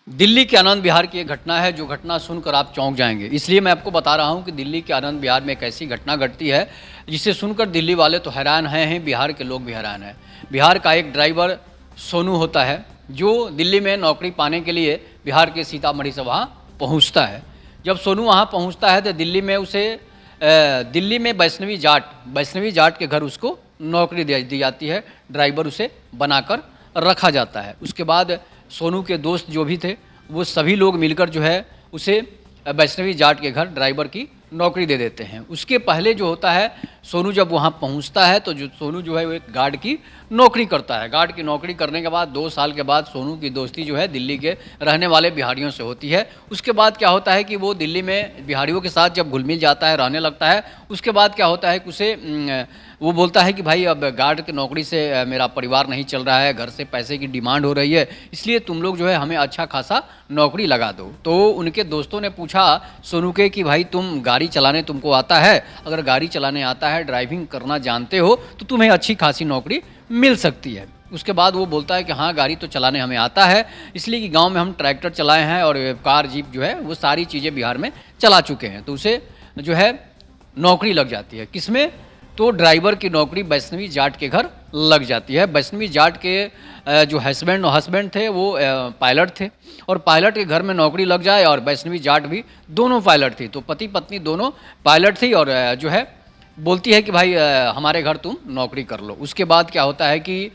दिल्ली के आनंद विहार की एक घटना है जो घटना सुनकर आप चौंक जाएंगे। इसलिए मैं आपको बता रहा हूं कि दिल्ली के आनंद विहार में एक ऐसी घटना घटती है जिसे सुनकर दिल्ली वाले तो हैरान हैं, बिहार के लोग भी हैरान हैं। बिहार का एक ड्राइवर सोनू होता है जो दिल्ली में नौकरी पाने के लिए बिहार के सीतामढ़ी से वहाँ पहुँचता है। जब सोनू वहाँ पहुँचता है तो दिल्ली में वैष्णवी जाट के घर उसको नौकरी दी जाती है। ड्राइवर उसे बनाकर रखा जाता है। उसके बाद सोनू के दोस्त जो भी थे वो सभी लोग मिलकर जो है उसे वैष्णवी जाट के घर ड्राइवर की नौकरी दे देते हैं। उसके पहले जो होता है, सोनू जब वहाँ पहुँचता है तो सोनू जो है वो एक गार्ड की नौकरी करता है। गार्ड की नौकरी करने के बाद 2 साल के बाद सोनू की दोस्ती जो है दिल्ली के रहने वाले बिहारियों से होती है। उसके बाद क्या होता है कि वो दिल्ली में बिहारियों के साथ जब घुल मिल जाता है, रहने लगता है। उसके बाद क्या होता है कि उसे वो बोलता है कि भाई अब गार्ड की नौकरी से मेरा परिवार नहीं चल रहा है, घर से पैसे की डिमांड हो रही है, इसलिए तुम लोग जो है हमें अच्छा खासा नौकरी लगा दो। तो उनके दोस्तों ने पूछा सोनू के कि भाई तुम गाड़ी चलाने तुमको आता है? अगर गाड़ी चलाने आता है, ड्राइविंग करना जानते हो तो तुम्हें अच्छी खासी नौकरी मिल सकती है। उसके बाद वो बोलता है कि हाँ, गाड़ी तो चलाने हमें आता है, इसलिए कि गांव में हम ट्रैक्टर चलाए हैं और कार जीप जो है वो सारी चीज़ें बिहार में चला चुके हैं। तो उसे जो है नौकरी लग जाती है। किसमें? तो ड्राइवर की नौकरी वैष्णवी जाट के घर लग जाती है। वैष्णवी जाट के जो हस्बैंड थे वो पायलट थे, और पायलट के घर में नौकरी लग जाए और वैष्णवी जाट भी दोनों पायलट थी। तो पति पत्नी दोनों पायलट थी और जो है बोलती है कि भाई हमारे घर तुम नौकरी कर लो। उसके बाद क्या होता है कि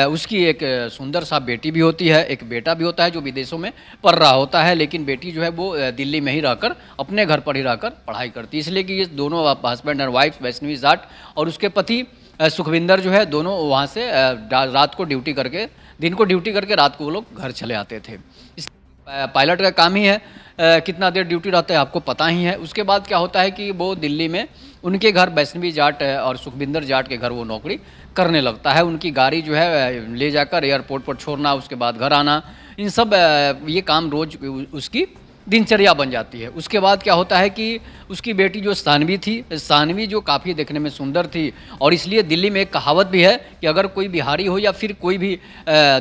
उसकी एक सुंदर सा बेटी भी होती है, एक बेटा भी होता है जो विदेशों में पढ़ रहा होता है, लेकिन बेटी जो है वो दिल्ली में ही रहकर अपने घर पर ही रहकर पढ़ाई करती है। इसलिए कि ये दोनों husband and wife Vaishnavi Jat और उसके पति सुखविंदर जो है दोनों वहाँ से रात को ड्यूटी करके, दिन को ड्यूटी करके रात को वो लोग घर चले आते थे। इस पायलट का काम ही है कितना देर ड्यूटी रहता है आपको पता ही है। उसके बाद क्या होता है कि वो दिल्ली में उनके घर वैष्णवी जाट और सुखविंदर जाट के घर वो नौकरी करने लगता है। उनकी गाड़ी जो है ले जाकर एयरपोर्ट पर छोड़ना, उसके बाद घर आना, इन सब ये काम रोज उसकी दिनचर्या बन जाती है। उसके बाद क्या होता है कि उसकी बेटी जो सानवी जो काफ़ी देखने में सुंदर थी, और इसलिए दिल्ली में एक कहावत भी है कि अगर कोई बिहारी हो या फिर कोई भी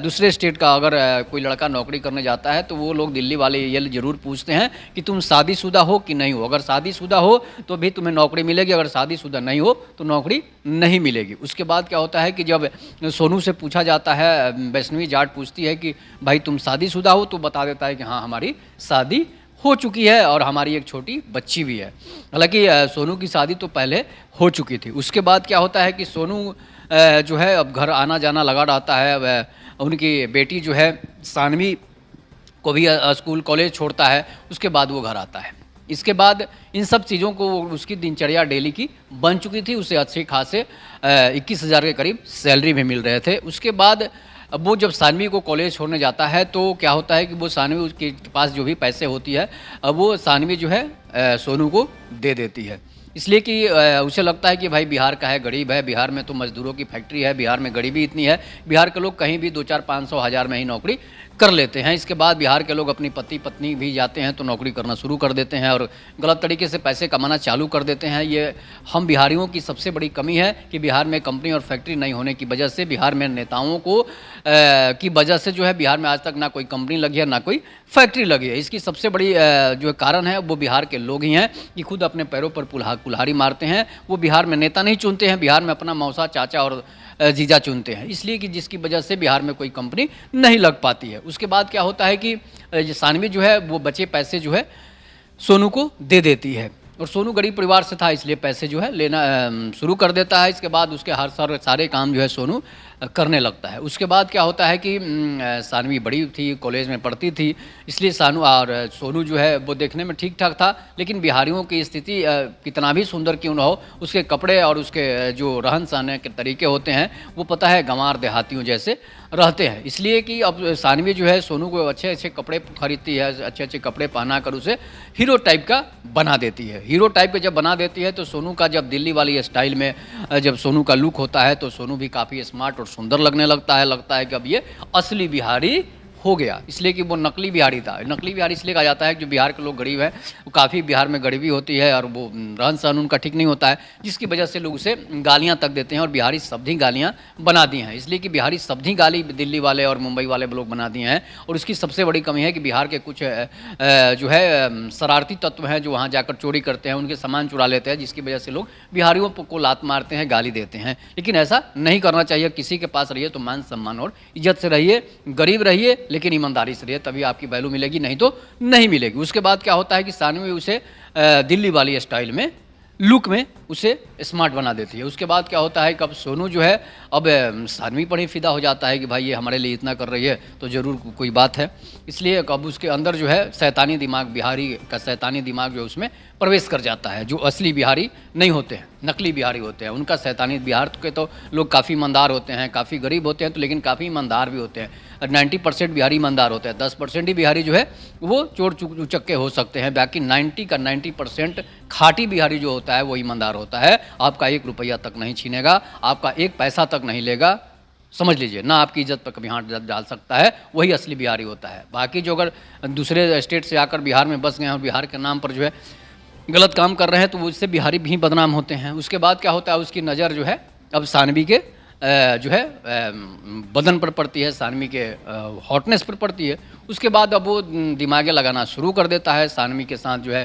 दूसरे स्टेट का अगर कोई लड़का नौकरी करने जाता है तो वो लोग दिल्ली वाले ये ज़रूर पूछते हैं कि तुम शादीशुदा हो कि नहीं हो। अगर शादीशुदा हो तो भी तुम्हें नौकरी मिलेगी, अगर शादीशुदा नहीं हो तो नौकरी नहीं मिलेगी। उसके बाद क्या होता है कि जब सोनू से पूछा जाता है, वैष्णवी जाट पूछती है कि भाई तुम शादीशुदा हो, तो बता देता है कि हाँ, हमारी शादी हो चुकी है और हमारी एक छोटी बच्ची भी है। हालांकि सोनू की शादी तो पहले हो चुकी थी। उसके बाद क्या होता है कि सोनू जो है अब घर आना जाना लगा रहता है। उनकी बेटी जो है सानवी को भी स्कूल कॉलेज छोड़ता है, उसके बाद वो घर आता है। इसके बाद इन सब चीज़ों को उसकी दिनचर्या डेली की बन चुकी थी। उसे अच्छे खासे 21,000 के करीब सैलरी भी मिल रहे थे। उसके बाद अब वो जब सानवी को कॉलेज छोड़ने जाता है तो क्या होता है कि वो सानवी उसके पास जो भी पैसे होती है अब वो सानवी जो है सोनू को दे देती है। इसलिए कि उसे लगता है कि भाई बिहार का है, गरीब है, बिहार में तो मजदूरों की फैक्ट्री है, बिहार में गरीबी इतनी है, बिहार के लोग कहीं भी 2-4-500 हज़ार में ही नौकरी कर लेते हैं। इसके बाद बिहार के लोग अपनी पति पत्नी भी जाते हैं तो नौकरी करना शुरू कर देते हैं और गलत तरीके से पैसे कमाना चालू कर देते हैं। ये हम बिहारियों की सबसे बड़ी कमी है कि बिहार में कंपनी और फैक्ट्री नहीं होने की वजह से, बिहार में नेताओं को की वजह से जो है बिहार में आज तक ना कोई कंपनी लगी है ना कोई फैक्ट्री लगी है। इसकी सबसे बड़ी जो कारण है वो बिहार के लोग ही हैं कि खुद अपने पैरों पर कुल्हाड़ी मारते हैं। वो बिहार में नेता नहीं चुनते हैं, बिहार में अपना मौसा, चाचा और जीजा चुनते हैं, इसलिए कि जिसकी वजह से बिहार में कोई कंपनी नहीं लग पाती है। उसके बाद क्या होता है कि सानवी जो है वो बचे पैसे जो है सोनू को दे देती है, और सोनू गरीब परिवार से था इसलिए पैसे जो है लेना शुरू कर देता है। इसके बाद उसके सारे काम जो है सोनू करने लगता है। उसके बाद क्या होता है कि सानवी बड़ी थी, कॉलेज में पढ़ती थी, इसलिए सोनू जो है वो देखने में ठीक ठाक था, लेकिन बिहारियों की स्थिति कितना भी सुंदर क्यों न हो, उसके कपड़े और उसके जो रहन सहन के तरीके होते हैं वो पता है गंवार देहातियों जैसे रहते हैं। इसलिए कि अब सानवी जो है सोनू को अच्छे अच्छे कपड़े खरीदती है, अच्छे अच्छे कपड़े पहना कर उसे हीरो टाइप का बना देती है। हीरो टाइप का जब बना देती है तो सोनू का जब दिल्ली वाली स्टाइल में जब सोनू का लुक होता है तो सोनू भी काफ़ी स्मार्ट और सुंदर लगने लगता है कि अब ये असली बिहारी हो गया, इसलिए कि वो नकली बिहारी था। नकली बिहारी इसलिए कहा जाता है कि जो बिहार के लोग गरीब हैं, वो काफ़ी बिहार में गरीबी होती है और वो रहन सहन उनका ठीक नहीं होता है, जिसकी वजह से लोग उसे गालियाँ तक देते हैं और बिहारी शब्द ही गालियाँ बना दी हैं। इसलिए कि बिहारी शब्द ही गाली दिल्ली वाले और मुंबई वाले लोग बना दिए हैं। और इसकी सबसे बड़ी कमी है कि बिहार के कुछ जो है शरारती तत्व हैं जो वहाँ जाकर चोरी करते हैं, उनके सामान चुरा लेते हैं, जिसकी वजह से लोग बिहारियों को लात मारते हैं, गाली देते हैं। लेकिन ऐसा नहीं करना चाहिए। किसी के पास रहिए तो मान सम्मान और इज्जत से रहिए, गरीब रहिए लेकिन ईमानदारी से रहिए, तभी आपकी वैल्यू मिलेगी, नहीं तो नहीं मिलेगी। उसके बाद क्या होता है कि सानवी उसे दिल्ली वाली स्टाइल में, लुक में उसे स्मार्ट बना देती है। उसके बाद क्या होता है कि अब सोनू जो है अब सानवी पर ही फिदा हो जाता है कि भाई ये हमारे लिए इतना कर रही है तो ज़रूर कोई बात है। इसलिए अब उसके अंदर जो है शैतानी दिमाग, बिहारी का शैतानी दिमाग जो है उसमें प्रवेश कर जाता है। जो असली बिहारी नहीं होते हैं, नकली बिहारी होते हैं, उनका शैतानी, बिहार के तो लोग काफ़ी ईमानदार होते हैं, काफ़ी गरीब होते हैं तो लेकिन काफ़ी ईमानदार भी होते हैं। 90% बिहारी ईमानदार होते हैं, 10% ही बिहारी जो है वो चोर उचक्के हो सकते हैं। बाकी 90% खाटी बिहारी जो होता है वो ईमानदार होता है। आपका 1 रुपया तक नहीं छीनेगा, आपका 1 पैसा तक नहीं लेगा, समझ लीजिए ना, आपकी इज्जत पर कभी हाथ डाल सकता है, वही असली बिहारी होता है। बाकी जो अगर दूसरे स्टेट से आकर बिहार में बस गए हैं और बिहार के नाम पर जो है गलत काम कर रहे हैं तो उससे बिहारी भी बदनाम होते हैं। उसके बाद क्या होता है, उसकी नज़र जो है अब सानवी के जो है बदन पर पड़ती है, सानवी के हॉटनेस पर पड़ती है। उसके बाद अब वो दिमागे लगाना शुरू कर देता है। सानवी के साथ जो है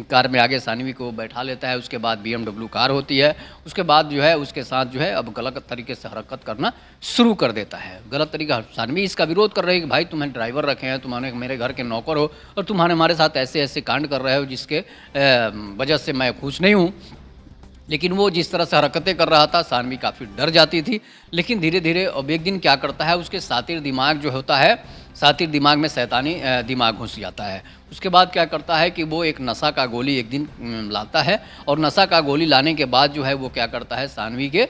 कार में आगे सानवी को बैठा लेता है। उसके बाद BMW कार होती है। उसके बाद जो है उसके साथ जो है अब गलत तरीके से हरकत करना शुरू कर देता है। गलत तरीका, सानवी इसका विरोध कर रही है कि भाई तुम्हें ड्राइवर रखे हैं, तुम्हारे मेरे घर के नौकर हो और तुम्हारे हमारे साथ ऐसे ऐसे कांड कर रहे हो जिसके वजह से मैं खुश नहीं हूँ। लेकिन वो जिस तरह से हरकतें कर रहा था, सानवी काफ़ी डर जाती थी। लेकिन धीरे धीरे अब एक दिन क्या करता है, उसके सातिर दिमाग जो होता है, सातिर दिमाग में शैतानी दिमाग घुस जाता है। उसके बाद क्या करता है कि वो एक नशा का गोली एक दिन लाता है और नशा का गोली लाने के बाद जो है वो क्या करता है, सानवी के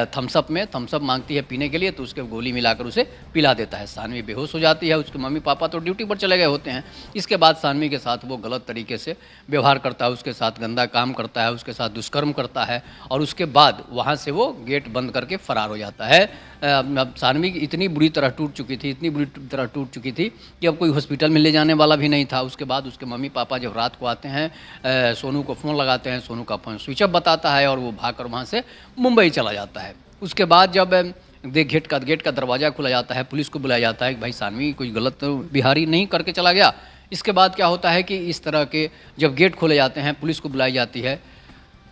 थम्सअप में, थम्सअप मांगती है पीने के लिए तो उसके गोली मिलाकर उसे पिला देता है। सानवी बेहोश हो जाती है। उसके मम्मी पापा तो ड्यूटी पर चले गए होते हैं। इसके बाद सानवी के साथ वो गलत तरीके से व्यवहार करता है, उसके साथ गंदा काम करता है, उसके साथ दुष्कर्म करता है और उसके बाद वहाँ से वो गेट बंद करके फरार हो जाता है। अब सानवी इतनी बुरी तरह टूट चुकी थी, इतनी बुरी तरह टूट चुकी थी कि अब कोई हॉस्पिटल में ले जाने वाला भी नहीं था। उसके बाद उसके मम्मी पापा जब रात को आते हैं, सोनू को फ़ोन लगाते हैं, सोनू का फ़ोन स्विच ऑफ बताता है और वो भागकर वहाँ से मुंबई चला जाता है। उसके बाद जब गेट का दरवाज़ा खुला जाता है, पुलिस को बुलाया जाता है कि भाई सानवी कोई गलत बिहारी नहीं करके चला गया। इसके बाद क्या होता है कि इस तरह के जब गेट खोले जाते हैं, पुलिस को बुलाई जाती है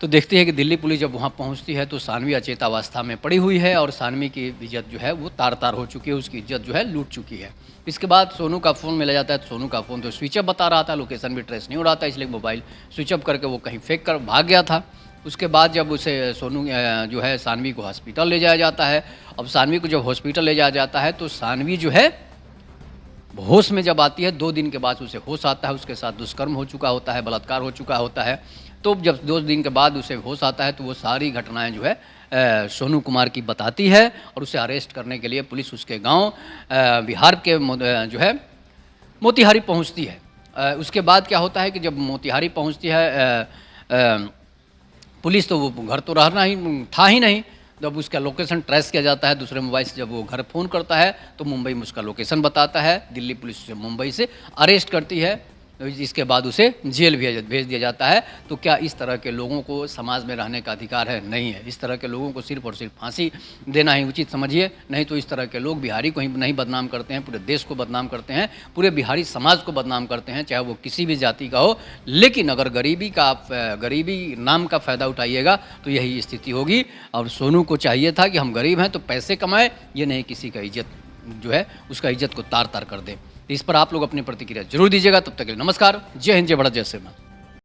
तो देखती है कि दिल्ली पुलिस जब वहाँ पहुँचती है तो सानवी अचेतावस्था में पड़ी हुई है और सानवी की इज्जत जो है वो तार तार हो चुकी है, उसकी इज्जत जो है लूट चुकी है। इसके बाद सोनू का फ़ोन मिला जाता है तो सोनू का फ़ोन तो स्विच ऑफ बता रहा था, लोकेशन भी ट्रेस नहीं हो रहा था, इसलिए मोबाइल स्विच ऑफ करके वो कहीं फेंक कर भाग गया था। उसके बाद जब उसे सोनू जो है सानवी को हॉस्पिटल ले जाया जाता है। अब सानवी को जब हॉस्पिटल ले जाया जाता है तो सानवी जो है होश में जब आती है, 2 दिन के बाद उसे होश आता है। उसके साथ दुष्कर्म हो चुका होता है, बलात्कार हो चुका होता है। तो जब 2 दिन के बाद उसे होश आता है तो वो सारी घटनाएं जो है सोनू कुमार की बताती है और उसे अरेस्ट करने के लिए पुलिस उसके गांव बिहार के जो है मोतिहारी पहुंचती है। उसके बाद क्या होता है कि जब मोतिहारी पहुंचती है पुलिस, तो वो घर तो रहना ही था ही नहीं। जब उसका लोकेशन ट्रेस किया जाता है दूसरे मोबाइल से, जब वो घर फ़ोन करता है तो मुंबई में उसका लोकेशन बताता है। दिल्ली पुलिस उसे मुंबई से अरेस्ट करती है। इसके बाद उसे जेल भेज दिया जाता है। तो क्या इस तरह के लोगों को समाज में रहने का अधिकार है? नहीं है। इस तरह के लोगों को सिर्फ और सिर्फ फांसी देना ही उचित समझिए, नहीं तो इस तरह के लोग बिहारी को ही नहीं बदनाम करते हैं, पूरे देश को बदनाम करते हैं, पूरे बिहारी समाज को बदनाम करते हैं, चाहे वो किसी भी जाति का हो। लेकिन अगर गरीबी नाम का फ़ायदा उठाइएगा तो यही स्थिति होगी। और सोनू को चाहिए था कि हम गरीब हैं तो पैसे कमाएं, ये नहीं किसी का इज्जत जो है उसका इज्जत को तार तार कर दे। इस पर आप लोग अपनी प्रतिक्रिया जरूर दीजिएगा। तब तक के लिए नमस्कार, जय हिंद, जय भारत, जय श्री राम।